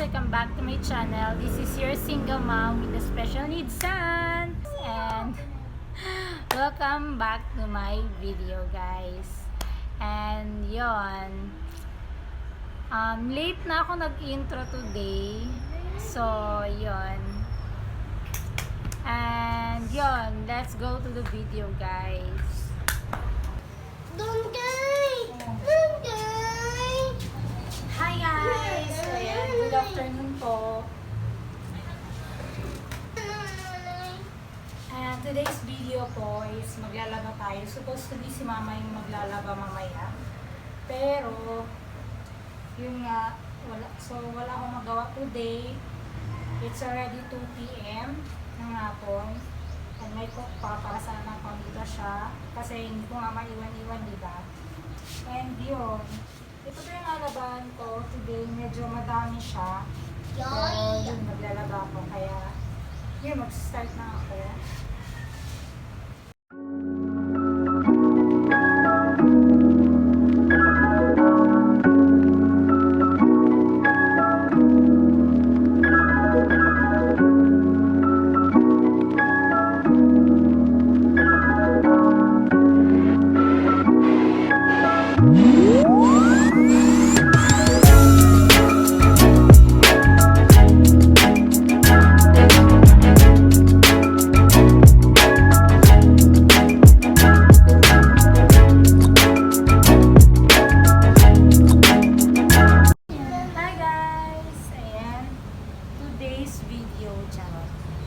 Welcome back to my channel. This is your single mom with a special needs son, and welcome back to my video, guys. And yon, late na ako nag-intro today, so yon. And yon, let's go to the video, guys. Hi guys! Ayan, good afternoon po. And today's video po is maglalaba tayo. Supposed to be si mama yung maglalaba mamaya. Pero, yun nga, wala akong magawa today. It's already 2 p.m. ng hapon. And may cook pa para sana pamita siya. Kasi hindi ko nga maiwan-iwan, diba? And yun. Ito po yung lalabahan ko today. Medyo madami siya. Pero yun, maglalaba ko. Kaya, yun, mag-start na ako.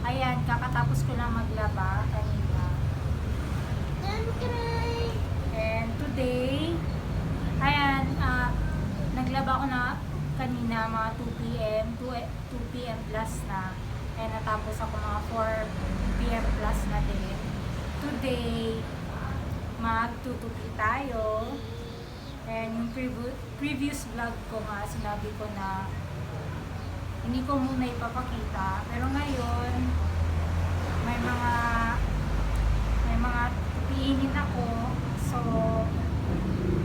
Ayan, kakatapos ko lang maglaba kanina. And today, ayan, naglaba ko na kanina mga 2 p.m. 2 p.m. plus na. And natapos ako mga 4 p.m. plus na din. Today, magtutupi tayo. And yung previous vlog ko nga, sinabi ko na hindi ko muna ipapakita, pero ngayon may mga tupiinin ako, so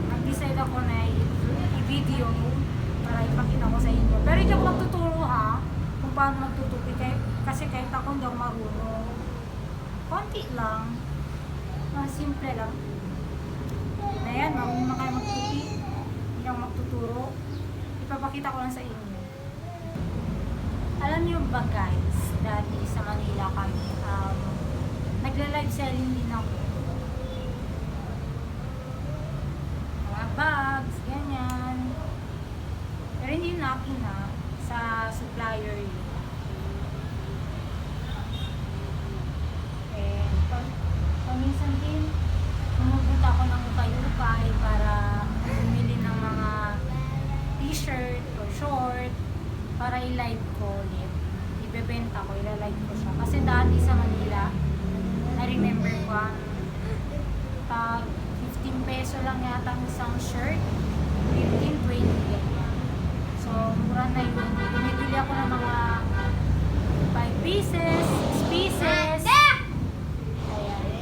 nag-decide ako na i-video para ipakita ko sa inyo. Pero hindi ako magtuturo ha kung paano magtutupi, kasi kahit ako hindi ako marunong. Konti lang, simple lang. Ayan, marunong na kayo magtupi, hindi ako magtuturo, ipapakita ko lang sa inyo. Alam niyo ba guys, dati sa Manila kami, nagla-live selling din ako. Mga bags, ganyan. Pero hindi yun akin na, sa supplier yun. And paminsan din, pumupunta ako ng ukay-ukay para bumili ng mga t-shirt or short, para i-live ko ulit. Ibebenta ko, ila-live ko siya. Kasi dati sa Manila, na-remember ko, pag 15 peso lang yata ang isang shirt, 15, 20 ganyan. So, mura na yun. Binibili ako ng mga 5 pieces, 6 pieces. Ayan.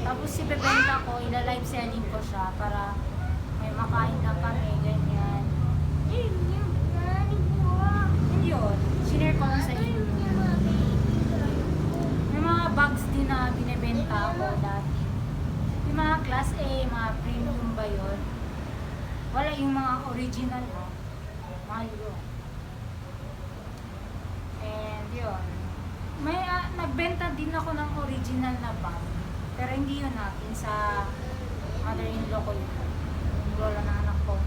Tapos ibebenta ko, ila-live selling ko siya para may makain na kami, ganyan. Yun, sinare ko lang sa inyo. May mga bags din na binibenta ako dati. Yung mga class A, mga premium ba yun? Wala yung mga original ha. Mahal yun. And yun. May nagbenta din ako ng original na bag. Pero hindi yun natin, sa mother-in-law ko yun. Yung lola na anak ko.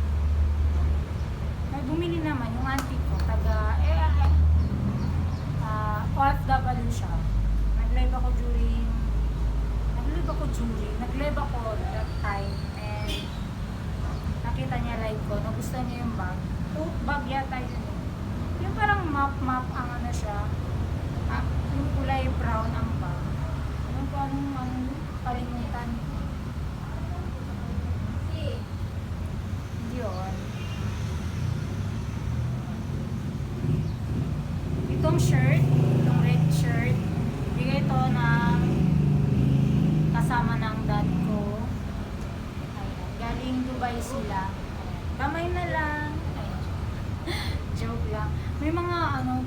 May bumili naman yung auntie ko, taga OFW siya. Nag-live ako that time, and nakita niya live ko, nagustuhan niya yung bag. Tote bag yata yun eh. Yung parang map ang ano siya. Yung kulay brown ang bag. Ano po anong kalimutan. Yun. Itong shirt, itong red shirt, bigay ito ng kasama ng dad ko. Ayan. Galing Dubai sila. Ayan. Kamay na lang. Ayan. Joke lang. May mga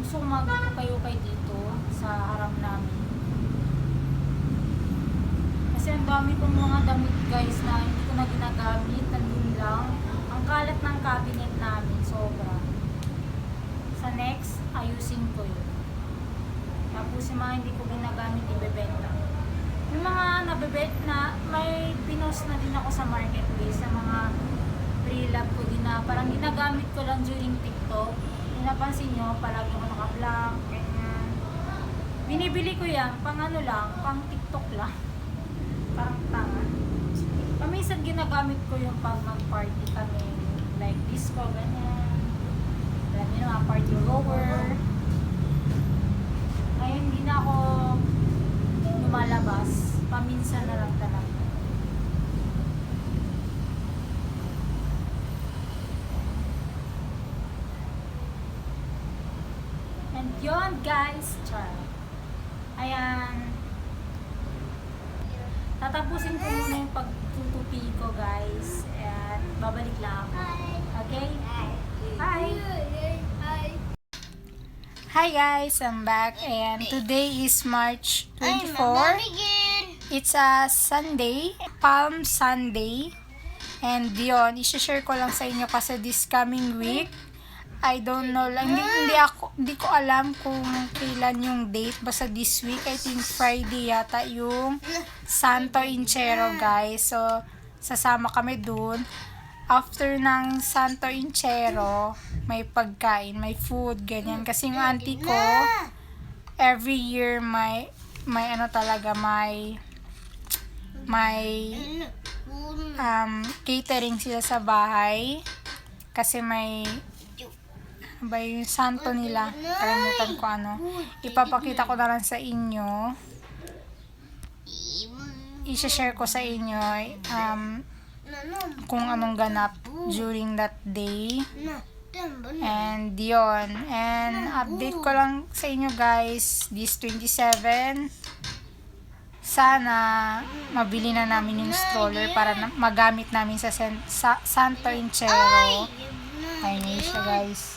gusto ko mag-ukay-ukay dito sa harap namin. Kasi ang dami kong mga damit guys na hindi ko na ginagamit. Nandun lang. Ang kalat ng cabinet namin. Sobra. Sa next, ayusin ko yun. Tapos yung mga hindi ko ginagamit, ibebenta. Yung mga may pinost na din ako sa marketplace, sa mga pre-lab ko din na parang ginagamit ko lang during TikTok. Yung napansin nyo, palagi ako naka-vlog, ganyan. Binibili ko yan, pang lang, pang TikTok lang. Parang tanga. Paminsan ginagamit ko yung pag mag-party kami, like disco, ganyan. Alam nyo mga party rower. Ngayon, hindi na ako lumalabas. Paminsan na lang talaga. And yun, guys. Char. Ayan. Tatapusin ko muna yung pagtutupi ko, guys. At babalik lang ako. Okay? Hi! Hi guys, I'm back and today is March 24. It's a Sunday, Palm Sunday. And yun, isi-share ko lang sa inyo kasi this coming week, I don't know lang, hindi ko alam kung kailan yung date. Basta this week, I think Friday yata yung Santo Inchero guys. So, sasama kami dun. After ng Santo Inchero, may pagkain, may food, ganyan. Kasi yung auntie ko, every year may catering sila sa bahay. Kasi may yung santo nila. Kalimutan ko Ipapakita ko na lang sa inyo. I-share ko sa inyo kung anong ganap during that day. And yun. And update ko lang sa inyo guys, this 27, sana mabili na namin yung stroller para magamit namin sa Santo Inchero. Ayun siya guys.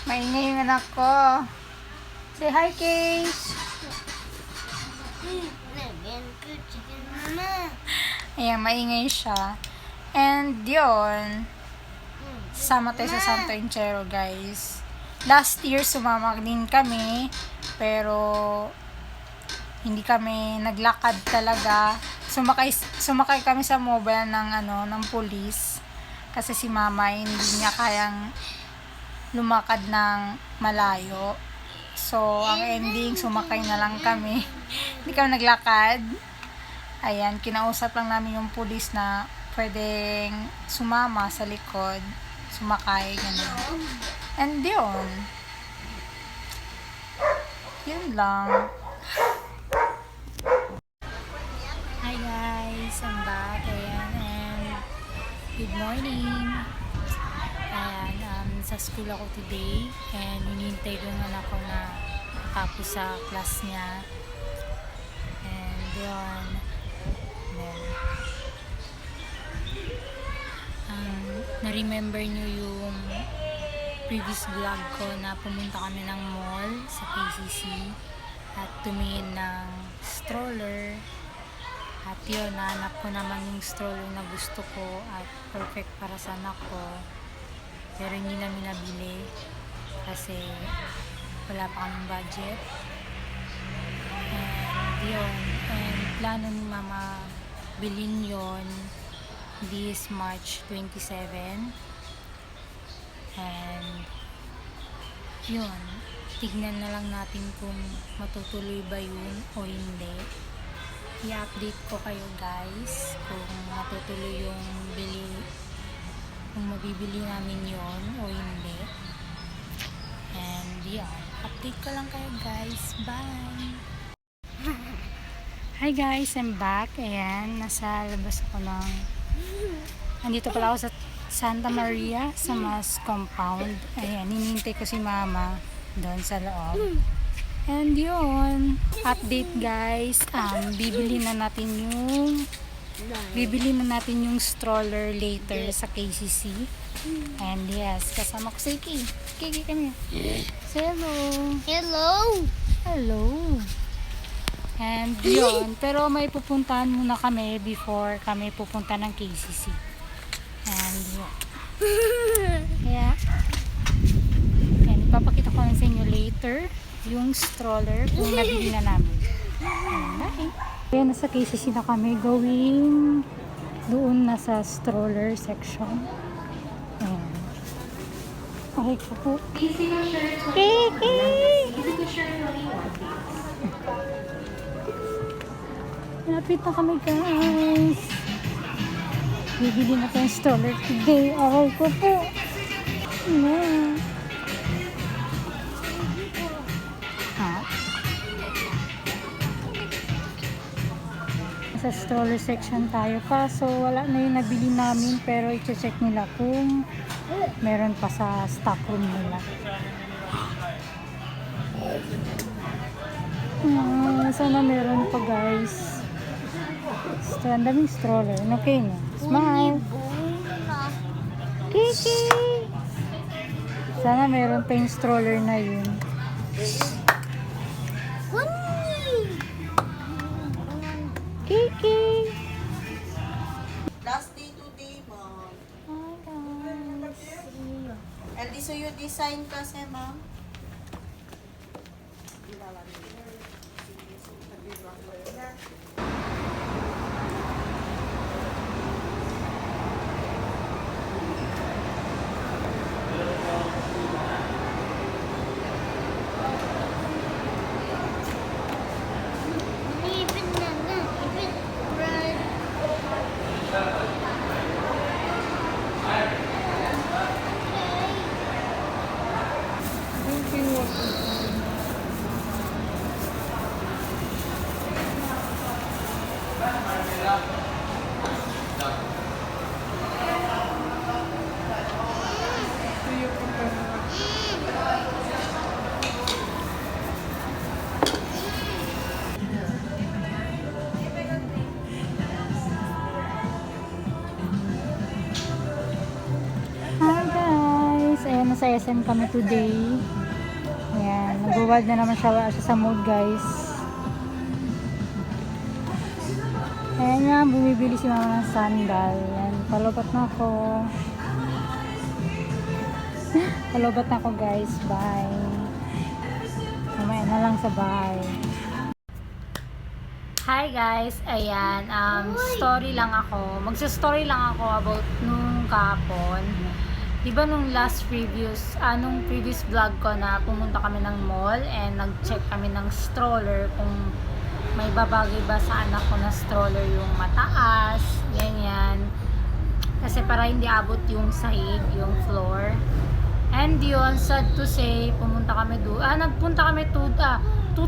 Maingay yung anak ko. Say hi, Case. Ayan, maingay siya. And yun, sama tayo sa Santo Inchero guys. Last year sumama din kami, pero hindi kami naglakad talaga. Sumakay kami sa mobile ng pulis kasi si mama hindi niya kayang lumakad ng malayo. So ang ending, sumakay na lang kami. Hindi kami naglakad. Ayan, kinausap lang namin yung pulis na pwedeng sumama sa likod, sumakay, ganun. And yun lang. Hi guys, I'm back. Ayan, and good morning. Ayan, sa school ako today, and hinihintay ko yung anak ko na tapos sa class niya. And yun. Na-remember nyo yung previous vlog ko na pumunta kami ng mall sa KCC at tumingin ng stroller. At yun, nahanap ko naman yung stroller na gusto ko at perfect para sa anak ko. Pero hindi namin nabili kasi wala pa kaming budget. And yun, and plano ni mama bilhin yon this March 27. And yun, tignan na lang natin kung matutuloy ba yun o hindi. I-update ko kayo guys kung matutuloy yung kung mabibili namin yon o hindi. And yan, update ko lang kayo guys. Bye! Hi guys, I'm back. Ayan, nasa labas ako ng... Andito pala ako sa Santa Maria, sa Mas Compound. Ayan, hinihintay ko si Mama doon sa loob. And yun, update guys. Bibili na natin yung stroller later sa KCC. And yes, kasama ko si Iki. Iki, kami. Say hello. Hello. Hello. And yun, pero may pupuntahan muna kami before kami pupunta ng KCC. And yun. Kaya, yan, ipapakita ko lang sa inyo later yung stroller kung nabili na namin. Bye! Kaya nasa KCC na kami going doon na sa stroller section. Ayan. Okay ko po. Kiki! Malapit na kami guys. Bibili na tayong stroller today. Okay ko po. Yeah. Sa stroller section tayo, kaso wala na yung nabili namin, pero i-check nila kung meron pa sa stock room nila. Sana meron pa guys. Ang daming stroller. Okay na. Smile. Kiki! Sana meron pa yung stroller na yun. Kiki! Last day today, ma'am. Hi guys! And this yung design kasi, ma'am. Nasa SM kami today. Ayan, nag-wild na naman siya sa mood guys. Ayan nga, bumibili si Mama ng sandal. Ayan, palobat na ako. Palobat na ako guys, bye. Mamaya na lang sa bahay. Hi guys, ayan, story lang ako. Magsa-story lang ako about nung kahapon. Diba nung last previous vlog ko na pumunta kami ng mall and nag-check kami ng stroller kung may babagay ba sa anak ko na stroller yung mataas, ganyan. Kasi para hindi abot yung sahig, yung floor. And yun, sad to say, pumunta kami doon. Nagpunta kami two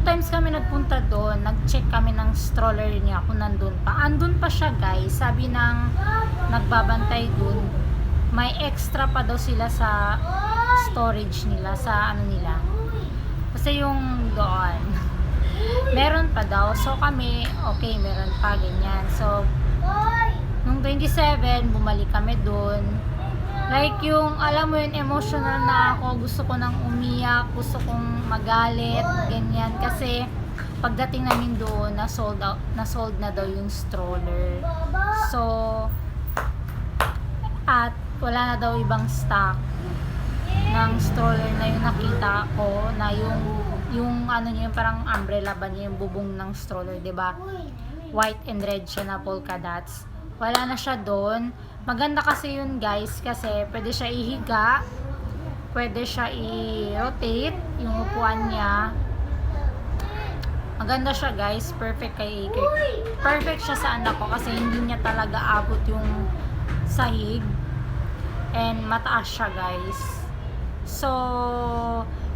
times kami nagpunta doon. Nag-check kami ng stroller niya kung nandun pa. Andun pa siya guys, sabi ng nagbabantay doon. May extra pa daw sila sa storage nila, sa ano nila. Kasi yung doon, meron pa daw. So kami, okay, meron pa, ganyan. So, nung 27, bumalik kami doon. Like yung, alam mo yun, emotional na ako. Gusto ko nang umiyak, gusto kong magalit, ganyan. Kasi, pagdating namin doon, na-sold na daw yung stroller. So, at wala na daw ibang stock ng stroller na yung nakita ko na yung ano niya, yung parang umbrella ba niya, yung bubong ng stroller, 'di ba? White and red siya na polka dots. Wala na siya doon. Maganda kasi yun guys, kasi pwede siya ihiga, pwede siya i-rotate yung upuan niya. Maganda siya guys, perfect kay Iker. Perfect siya sa anak ko kasi hindi niya talaga abot yung sahig. And mataas siya, guys. So,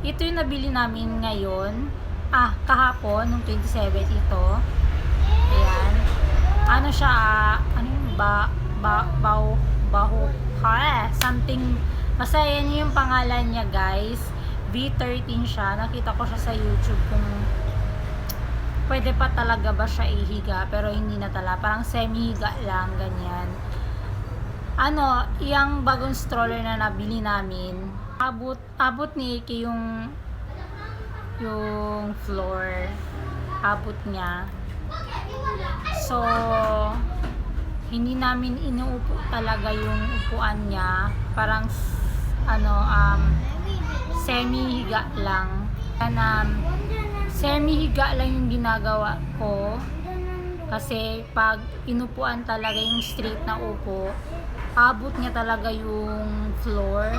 ito yung nabili namin ngayon. Kahapon, nung 27 ito. Ayan. Ano siya, ano yung something, basta yan yung pangalan niya, guys. V13 siya. Nakita ko siya sa YouTube kung pwede pa talaga ba siya ihiga, pero hindi na talaga. Parang semi-higa lang, ganyan. Yung bagong stroller na nabili namin, abot ni Iki yung floor. Abot niya. So, hindi namin inuupo talaga yung upuan niya. Parang, semi-higa lang. Semi-higa lang yung ginagawa ko. Kasi, pag inupuan talaga yung straight na upo, abot niya talaga yung floor.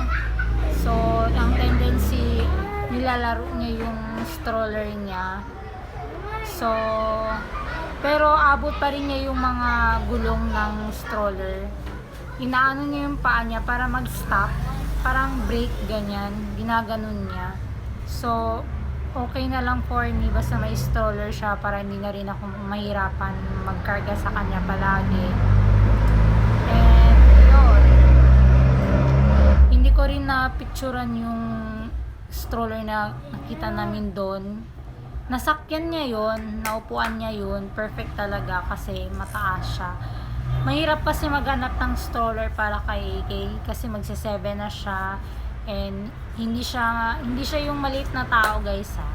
So, ang tendency, nilalaro niya yung stroller niya. So, pero abot pa rin niya yung mga gulong ng stroller. Inaano niya yung paa niya para mag-stop. Parang brake, ganyan. Ginaganon niya. So, okay na lang for me. Basta may stroller siya para hindi na rin ako mahirapan magkarga sa kanya palagi. And, yun. Hindi ko rin na-picturean yung stroller na nakita namin doon. Nasakyan niya yun, naupuan niya yun, perfect talaga kasi mataas siya. Mahirap kasi maghanap ng stroller para kay AK kasi magse-7 na siya and hindi siya yung maliit na tao, guys, ha.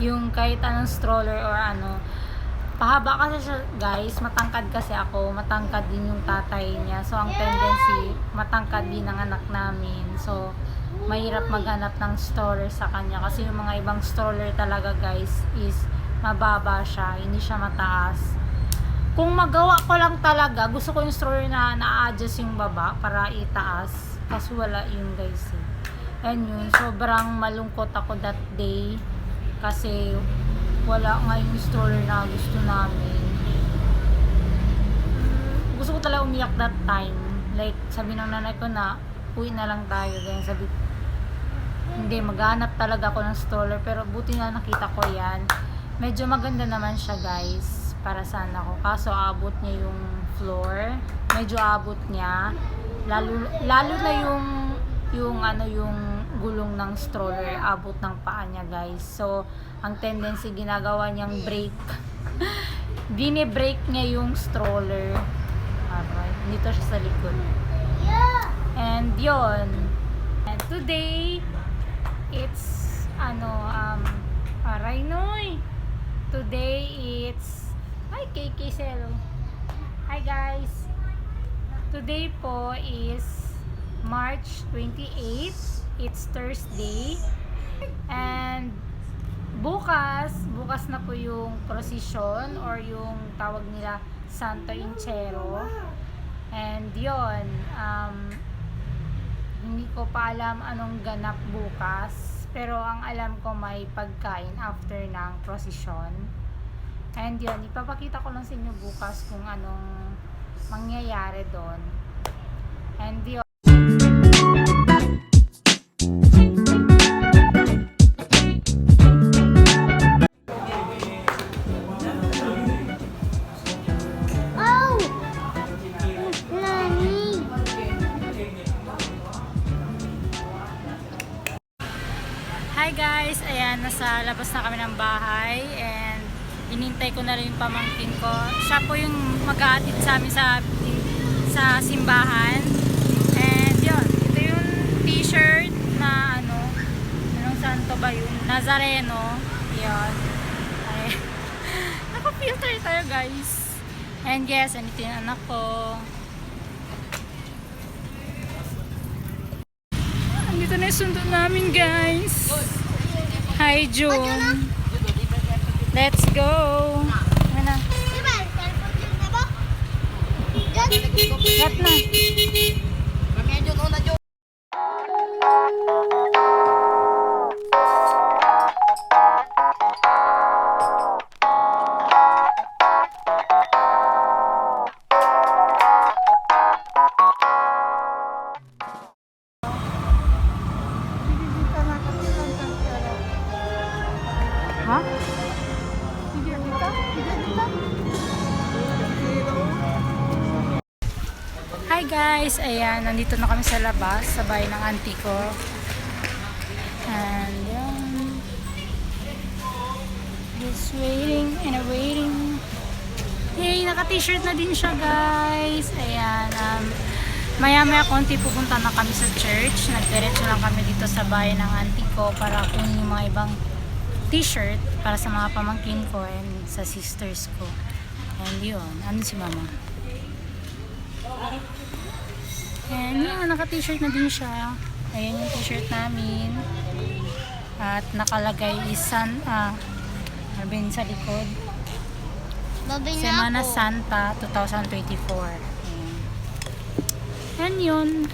Yung kahit anong stroller or pahaba kasi siya, guys, matangkad kasi ako, matangkad din yung tatay niya. So ang tendency, matangkad din ang anak namin. So mahirap maghanap ng stroller sa kanya kasi yung mga ibang stroller talaga, guys, is mababa siya, hindi siya mataas. Kung magawa ko lang talaga, gusto ko yung stroller na na-adjust yung baba para itaas, kasi wala yun, guys, eh. And yun, sobrang malungkot ako that day kasi wala nga yung stroller na gusto namin. Gusto ko talaga umiyak that time, like sabi ng nanay ko na uwi na lang tayo, ganyan. Sabi, hindi, maghanap talaga ako ng stroller, pero buti na nakita ko yan. Medyo maganda naman siya, guys, para sa anak ko. Kaso abot niya yung floor, medyo abot niya, lalo na yung gulong ng stroller, abot ng paa niya, guys. So ang tendency, ginagawa niyang brake. Bine-brake niya yung stroller. Alright, dito siya sa likod. And yon. And today, it's Noy. Today it's KK Celo. Hi, guys. Today po is March 28. It's Thursday. And bukas na po yung procession or yung tawag nila Santo Inchero. And yon, hindi ko pa alam anong ganap bukas, pero ang alam ko may pagkain after ng procession. And yun, ipapakita ko lang sa inyo bukas kung anong mangyayari doon. And yun, hi guys, ayan, nasa labas na kami ng bahay and inintay ko na rin yung pamangkin ko. Siya po yung mag-aatid sa amin sa simbahan. And yun, ito yung t-shirt na anong santo ba yun? Nazareno. Yun. Ay, naka-filter tayo, guys. And yes, andito yung anak ko. Andito na yung sundo namin, guys. Hi, June. Let's go. Ano? Gat na. Ha? Video kita? Video kita? Hi guys! Ayan, nandito na kami sa labas, sa bahay ng auntie ko. And yan. Just waiting and waiting. Yay! Naka-t-shirt na din siya guys. Ayan. Maya-maya konti pupunta na kami sa church. Nagdiretso lang kami dito sa bahay ng auntie ko para kunin yung mga ibang t-shirt para sa mga pamangkin ko and sa sisters ko. And yun. Ano si mama? And yun, naka-t-shirt na din siya. Ayan yung t-shirt namin. At nakalagay isan, ano ba yun sa likod? Semana Santa 2024. Ayan yun.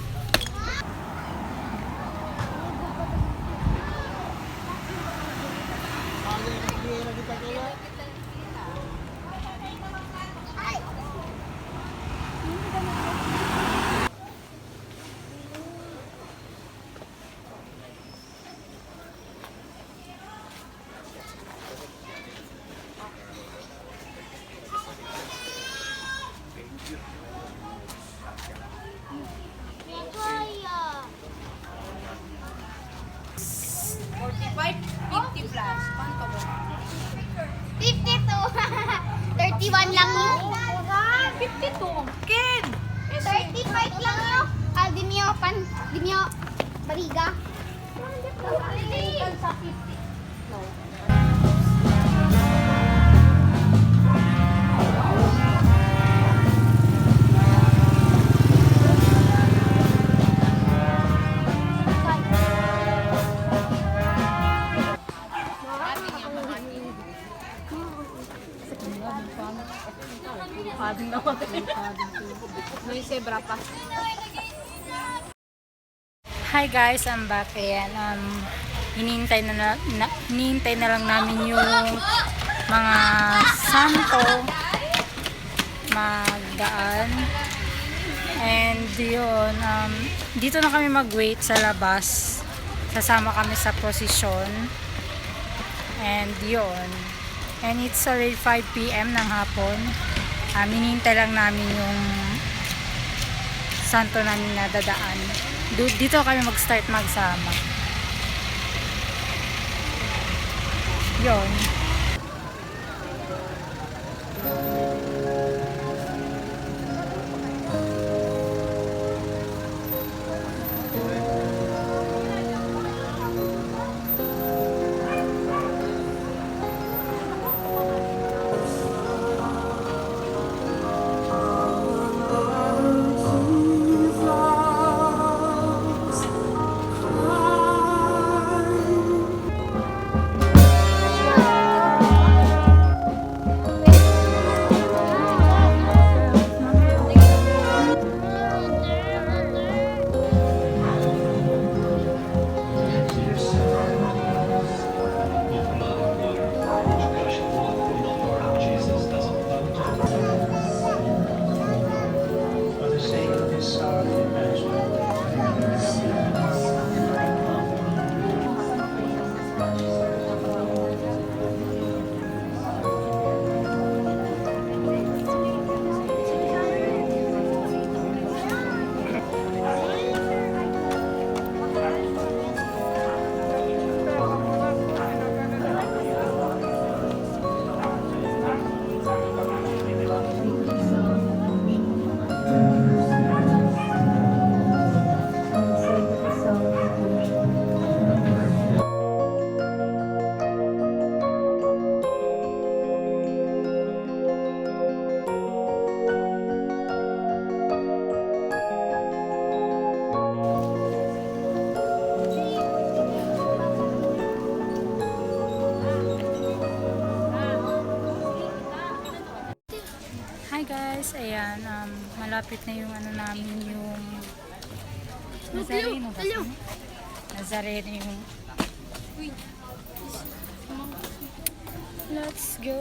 Plus. Paano ka ba? 52. 31 lang yun. 52. Ken! 35 lang yun. Di niyo bariga. Sa 50. No. Hi guys, I'm back. Ayan, hinihintay na lang namin yung mga santo magdaan. And yun, dito na kami mag-wait sa labas. Sasama kami sa prosesyon. And yun. And it's already 5 PM ng hapon. Hinihintay lang namin yung santo namin na dadaan. Dito kami mag-start magsama. Yun. Hi guys, ayan, malapit na yung ano namin yung Nazareno ba? Nazareno yung let's go.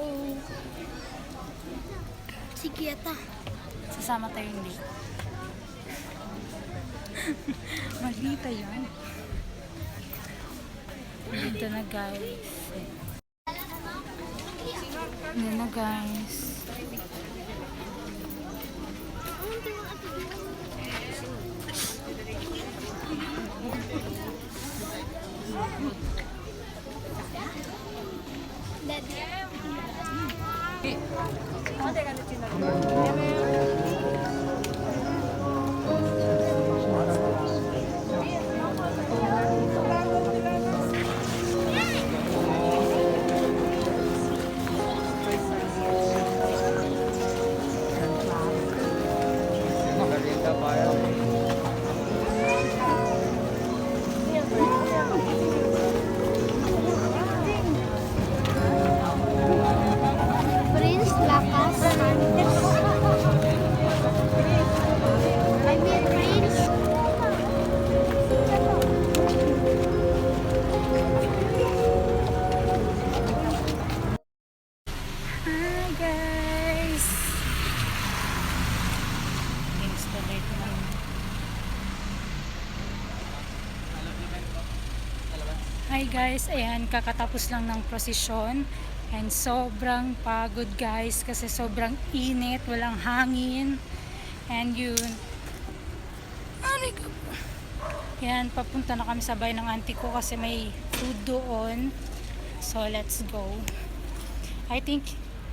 Sige ata. Sasama tayo hindi. Malita yan. Dito na guys. Yan na guys. Prince Lakas. I mean Prince. Hi guys! Installate na. Hi guys, ayan, kakatapos lang ng prosesyon and sobrang pagod guys kasi sobrang init, walang hangin and yun. Aray ko. Yan, papunta na kami sa bahay ng auntie ko kasi may food doon. So let's go. I think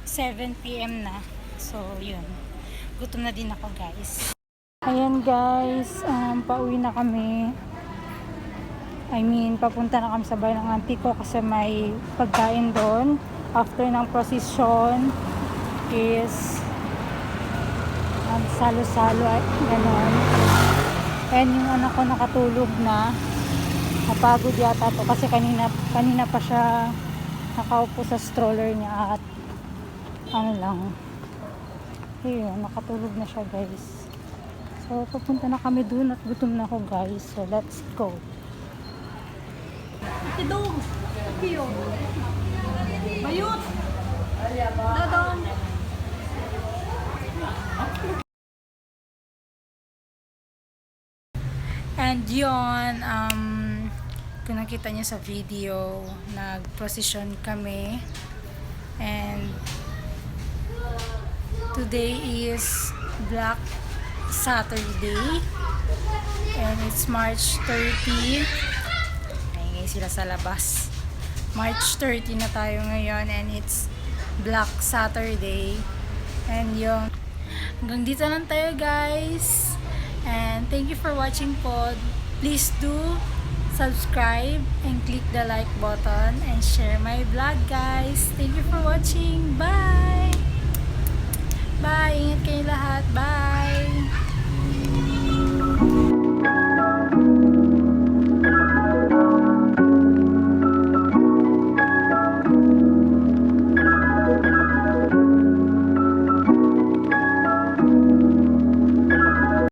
7 PM na. So, yun. Gutom na din ako, guys. Ayan, guys. Pauwi na kami. I mean, papunta na kami sa bahay ng auntie ko kasi may pagkain doon. After ng procession is salo-salo at gano'n. And yung anak ko nakatulog na. Napagod yata to kasi kanina pa siya nakaupo sa stroller niya at ano lang, yun, nakatulog na siya guys. So pupunta na kami dun at gutom na ako guys, so let's go. Tidong! Piyo! Bayot! Dodong! And yun, kung nakita niyo sa video, nag-procession kami and today is Black Saturday and it's March 30. Ngayon sila sa labas. March 30 na tayo ngayon and it's Black Saturday. And yung hanggang dito lang tayo guys. And thank you for watching po. Please do subscribe and click the like button and share my vlog guys. Thank you for watching. Bye! Bye! Ingat kayo lahat. Bye!